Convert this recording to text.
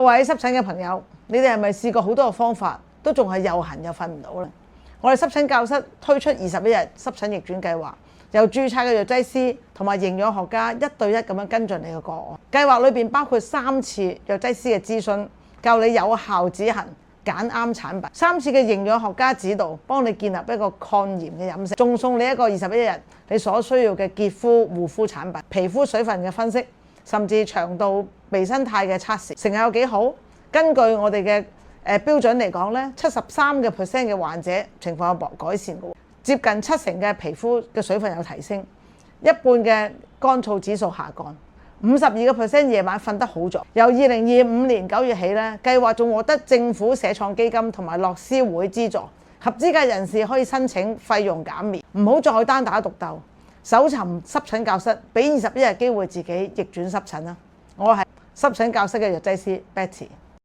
各位濕疹嘅朋友，你哋係咪試過好多個方法，都仲係又痕又瞓唔到呢？我哋濕疹教室推出21日濕疹逆轉計劃，由註冊嘅藥劑師同埋營養學家1對1咁樣跟進你嘅個案。計劃裏邊包括3次藥劑師嘅諮詢，教你有效止痕，揀啱產品；3次嘅營養學家指導，幫你建立一個抗炎嘅飲食，仲送你一個21日你所需要嘅潔膚護膚產品、皮膚水分嘅分析，甚至腸道微生態嘅測試，成效有幾好？根據我哋嘅標準嚟講咧，73% 嘅患者情況有改善嘅，接近70%嘅皮膚嘅水分有提升，一半嘅乾燥指數下降。52% 夜晚瞓得好咗。由2025年9月起咧，計劃仲獲得政府社創基金同埋樂施會資助，合資格人士可以申請費用減免。唔好再單打獨鬥，搜尋濕疹教室，俾21日機會自己逆轉濕疹啦！我係濕疹教室嘅藥劑師 Betty。